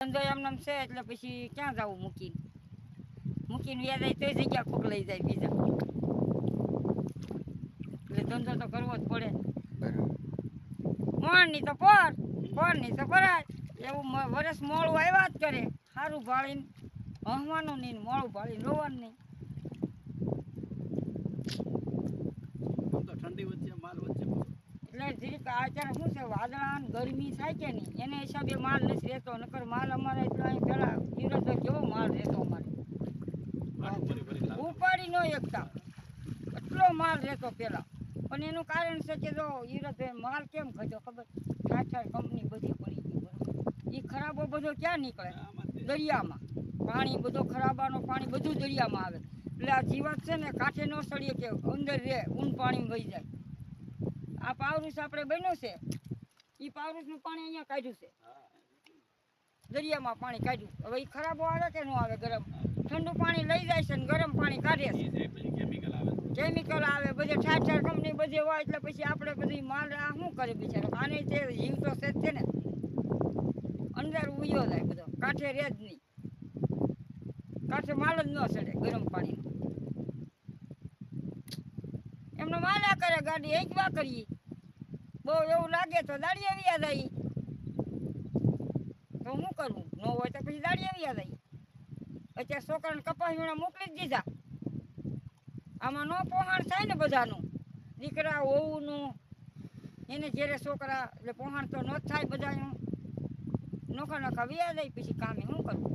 ધંધો એમને છે એટલે પછી ક્યાં જવું મૂકીને વ્યાજ જાય તો જગ્યા કોક લઈ જાય બીજા, એટલે ધંધો તો કરવો જ પડે. મોણની તો પોરની તો ભરાય એવું વરસ મોડું આવ્યા જ કરે. સારું ભાળીને હસવાનું નહીં, મોડું ભાળીને રોવાનું નહીં. એટલે જીરીક અત્યારે શું છે, વાદળા ગરમી થાય કે નહીં એને હિસાબે માલ નથી રહેતો. નકર માલ અમારે એટલો અહીં પેલા યુરોપ કેવો માલ રહેતો અમારે, ઉપાડી નો એકતા એટલો માલ રહેતો પેલા. પણ એનું કારણ છે કે જો યુરોપ માલ કેમ ખર્ચો ખબર, ઠાઠ કંપની બધી પડી ગઈ બરોબર. એ ખરાબો બધો ક્યાં નીકળે? દરિયામાં. પાણી બધો ખરાબાનો પાણી બધું દરિયામાં આવે. એટલે આ જીવાત છે ને કાંઠે ન સળીએ કે અંદર રહે, ઊન પાણી વહી જાય. આ પાવરૂસ આપણે બન્યું છે, એ પાવરૂસનું પાણી અહીંયા કાઢ્યું છે, દરિયામાં પાણી કાઢ્યું. હવે એ ખરાબો આવે કે ન આવે? ગરમ ઠંડુ પાણી લઈ જાય છે ને ગરમ પાણી કાઢે છે, કેમિકલ આવે બધે. ઠાઠ કંપની બધે હોય એટલે પછી આપણે બધી માલ આ શું કરે બિચારો? આને તે જીવ તો છે ને, અંદર ઉયો જાય બધો, કાંઠે રહે જ નહીં. કાંઠે માલ જ ન ચડે ગરમ પાણી. એમનો માલા કરે ગાડી એકવા કરીએ, બહુ એવું લાગે તો દાડી આવ્યા જાય. તો શું કરવું? ન હોય તો પછી દાડી આવ્યા જાય. અત્યારે છોકરાને કપાસ વીણા મોકલી જ દીધા. આમાં ન પહોંચાણ થાય ને બધાનું, દીકરા વહુનું એને જ્યારે છોકરા એટલે પહોંચાણ તો ન જ થાય બધાનું. નોખા નોખા વ્યા જાય પછી કામે શું કરવું?